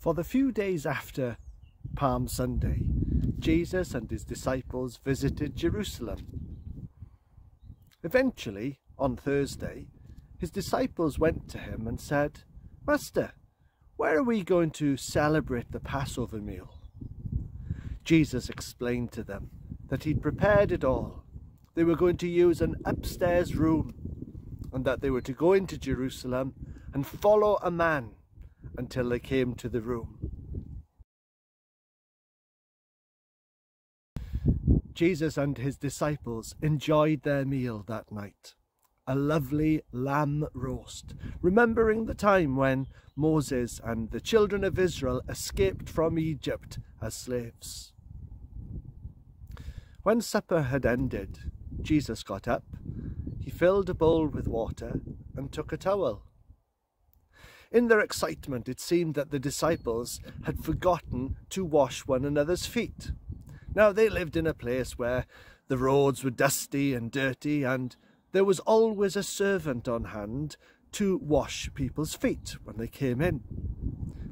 For the few days after Palm Sunday, Jesus and his disciples visited Jerusalem. Eventually, on Thursday, his disciples went to him and said, "Master, where are we going to celebrate the Passover meal?" Jesus explained to them that he'd prepared it all. They were going to use an upstairs room, and that they were to go into Jerusalem and follow a man until they came to the room. Jesus and his disciples enjoyed their meal that night, a lovely lamb roast, remembering the time when Moses and the children of Israel escaped from Egypt as slaves. When supper had ended, Jesus got up, he filled a bowl with water and took a towel. In their excitement, it seemed that the disciples had forgotten to wash one another's feet. Now, they lived in a place where the roads were dusty and dirty, and there was always a servant on hand to wash people's feet when they came in.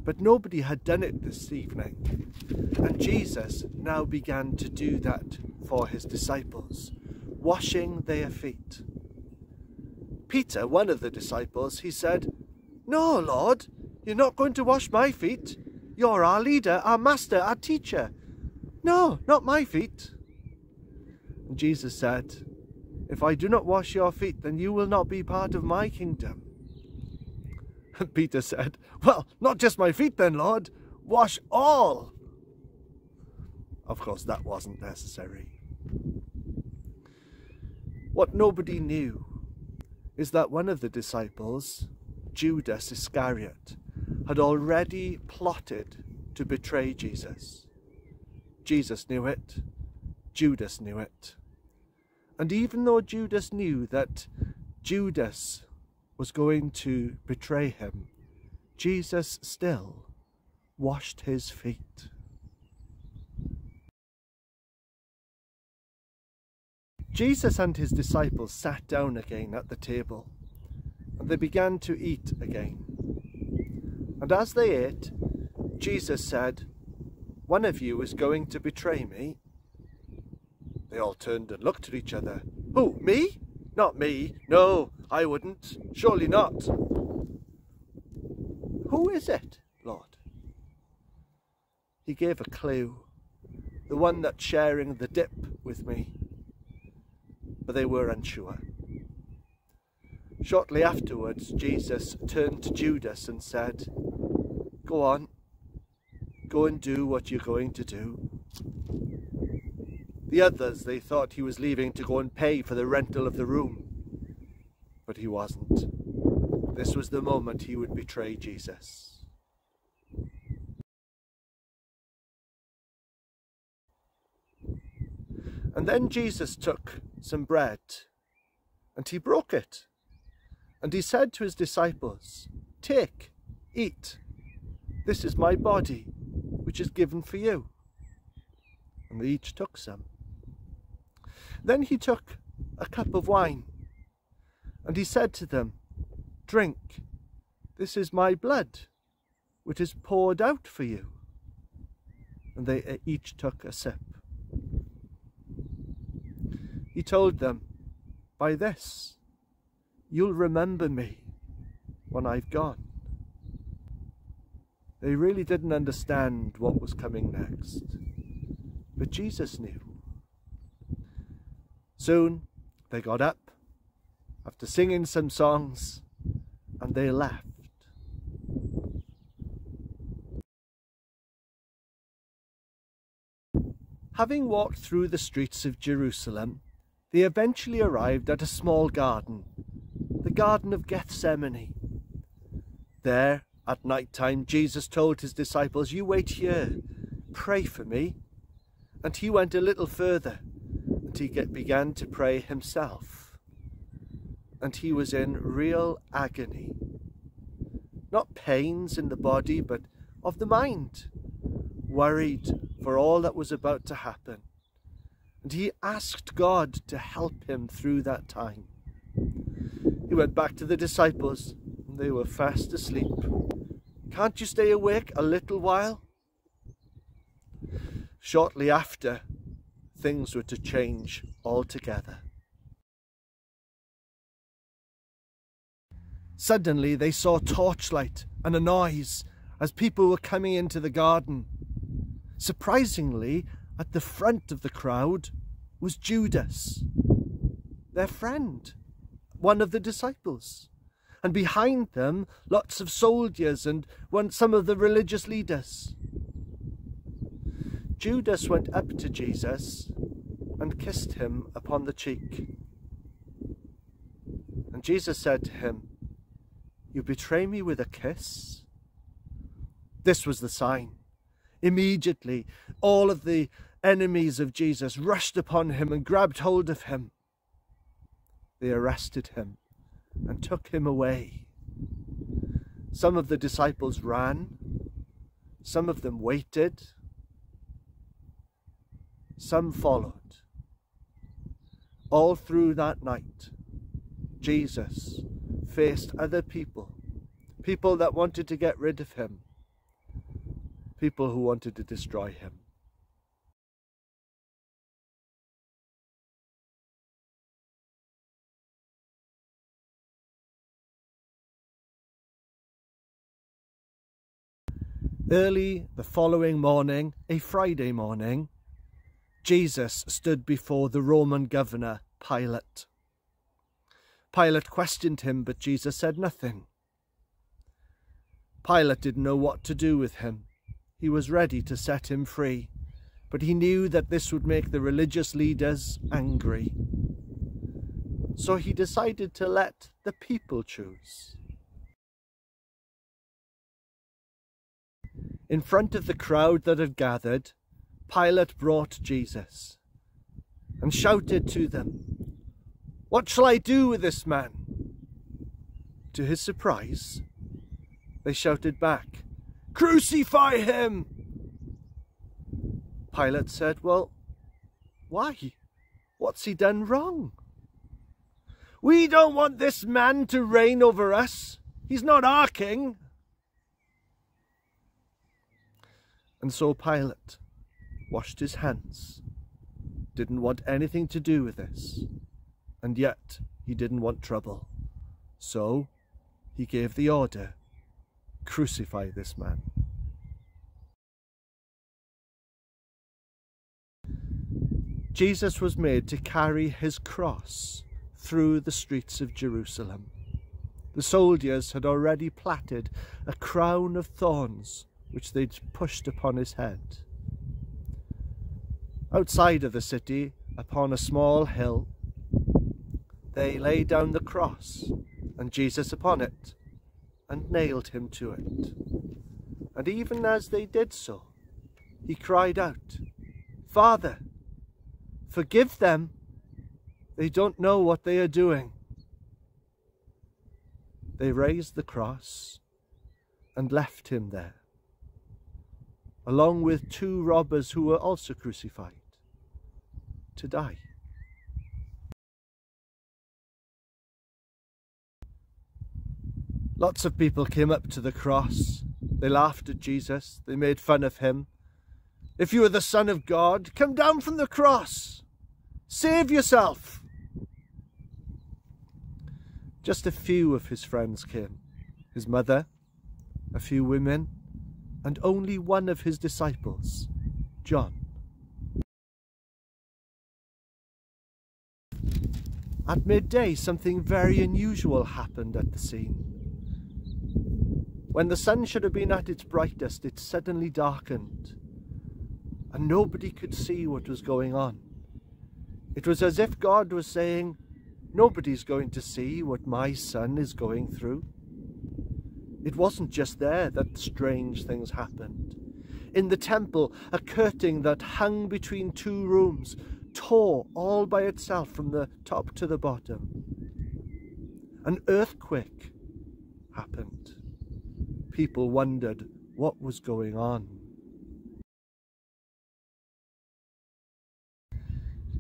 But nobody had done it this evening, and Jesus now began to do that for his disciples, washing their feet. Peter, one of the disciples, he said, "No, Lord, you're not going to wash my feet. You're our leader, our master, our teacher. No, not my feet." And Jesus said, "If I do not wash your feet, then you will not be part of my kingdom." And Peter said, "Well, not just my feet then, Lord. Wash all." Of course, that wasn't necessary. What nobody knew is that one of the disciples, Judas Iscariot, had already plotted to betray Jesus. Jesus knew it, Judas knew it. And even though Judas knew that Judas was going to betray him, Jesus still washed his feet. Jesus and his disciples sat down again at the table, and they began to eat again. And as they ate, Jesus said, "One of you is going to betray me." They all turned and looked at each other. "Who, me? Not me. No, I wouldn't. Surely not." "Who is it, Lord?" He gave a clue, the one that's sharing the dip with me. But they were unsure. Shortly afterwards, Jesus turned to Judas and said, "Go on, go and do what you're going to do." The others, they thought he was leaving to go and pay for the rental of the room. But he wasn't. This was the moment he would betray Jesus. And then Jesus took some bread and he broke it. And he said to his disciples, "Take, eat. This is my body, which is given for you." And they each took some. Then he took a cup of wine, and he said to them, "Drink. This is my blood, which is poured out for you." And they each took a sip. He told them, "By this, you'll remember me when I've gone." They really didn't understand what was coming next, but Jesus knew. Soon they got up, after singing some songs, and they left. Having walked through the streets of Jerusalem, they eventually arrived at a small garden, the Garden of Gethsemane. There, at night time, Jesus told his disciples, "You wait here, pray for me." And he went a little further, and he began to pray himself. And he was in real agony. Not pains in the body, but of the mind, worried for all that was about to happen. And he asked God to help him through that time. He went back to the disciples, and they were fast asleep, Can't you stay awake a little while? Shortly after, things were to change altogether. Suddenly they saw torchlight and a noise as people were coming into the garden. Surprisingly, at the front of the crowd was Judas, their friend, one of the disciples. And behind them, lots of soldiers and some of the religious leaders. Judas went up to Jesus and kissed him upon the cheek. And Jesus said to him, "You betray me with a kiss?" This was the sign. Immediately, all of the enemies of Jesus rushed upon him and grabbed hold of him. They arrested him and took him away. Some of the disciples ran, some of them waited, some followed. All through that night, Jesus faced other people, people that wanted to get rid of him, people who wanted to destroy him. Early the following morning, a Friday morning, Jesus stood before the Roman governor, Pilate. Pilate questioned him, but Jesus said nothing. Pilate didn't know what to do with him. He was ready to set him free, but he knew that this would make the religious leaders angry. So he decided to let the people choose. In front of the crowd that had gathered, Pilate brought Jesus and shouted to them, "What shall I do with this man?" To his surprise, they shouted back, "Crucify him!" Pilate said, "Well, why? What's he done wrong? We don't want this man to reign over us. He's not our king." And so Pilate washed his hands, didn't want anything to do with this, and yet he didn't want trouble. So he gave the order, "Crucify this man." Jesus was made to carry his cross through the streets of Jerusalem. The soldiers had already plaited a crown of thorns which they'd pushed upon his head. Outside of the city, upon a small hill, they laid down the cross and Jesus upon it and nailed him to it. And even as they did so, he cried out, "Father, forgive them. They don't know what they are doing." They raised the cross and left him there, along with 2 robbers who were also crucified, to die. Lots of people came up to the cross. They laughed at Jesus. They made fun of him. "If you are the Son of God, come down from the cross. Save yourself." Just a few of his friends came. His mother, a few women, and only one of his disciples, John. At midday, something very unusual happened at the scene. When the sun should have been at its brightest, it suddenly darkened, and nobody could see what was going on. It was as if God was saying, "Nobody's going to see what my son is going through." It wasn't just there that strange things happened. In the temple, a curtain that hung between 2 rooms tore all by itself from the top to the bottom. An earthquake happened. People wondered what was going on.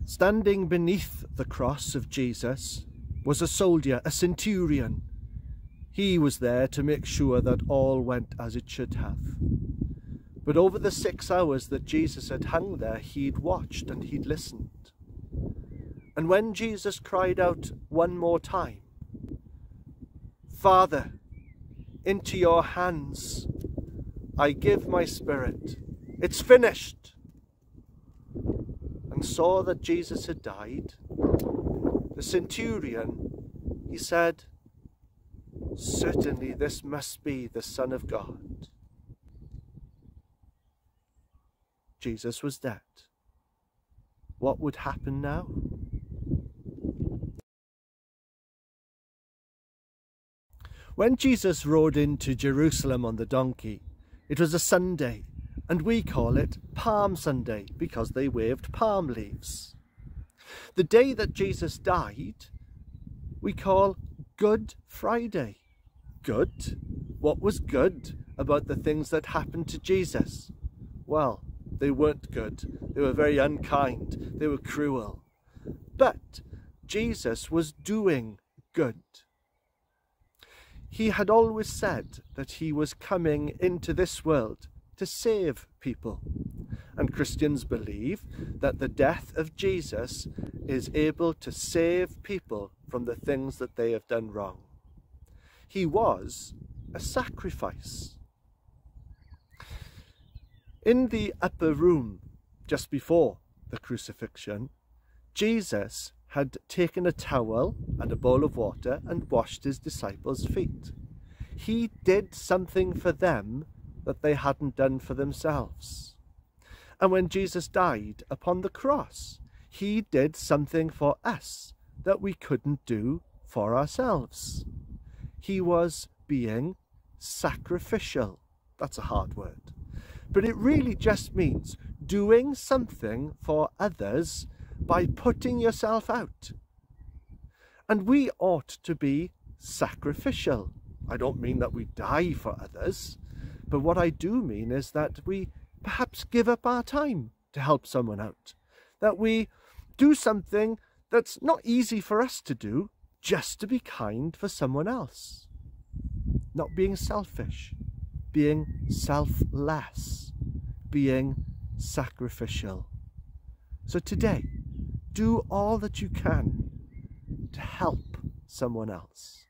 Standing beneath the cross of Jesus was a soldier, a centurion. He was there to make sure that all went as it should have. But over the 6 hours that Jesus had hung there, he'd watched and he'd listened. And when Jesus cried out one more time, "Father, into your hands I give my spirit. It's finished," and saw that Jesus had died, the centurion, he said, "Certainly this must be the Son of God." Jesus was dead. What would happen now? When Jesus rode into Jerusalem on the donkey, it was a Sunday, and we call it Palm Sunday because they waved palm leaves. The day that Jesus died, we call Good Friday. Good? What was good about the things that happened to Jesus? Well, they weren't good. They were very unkind. They were cruel. But Jesus was doing good. He had always said that he was coming into this world to save people. And Christians believe that the death of Jesus is able to save people from the things that they have done wrong. He was a sacrifice. In the upper room, just before the crucifixion, Jesus had taken a towel and a bowl of water and washed his disciples' feet. He did something for them that they hadn't done for themselves. And when Jesus died upon the cross, he did something for us that we couldn't do for ourselves. He was being sacrificial. That's a hard word. But it really just means doing something for others by putting yourself out. And we ought to be sacrificial. I don't mean that we die for others, but what I do mean is that we perhaps give up our time to help someone out. That we do something that's not easy for us to do just to be kind for someone else. Not being selfish, being selfless, being sacrificial. So today, do all that you can to help someone else.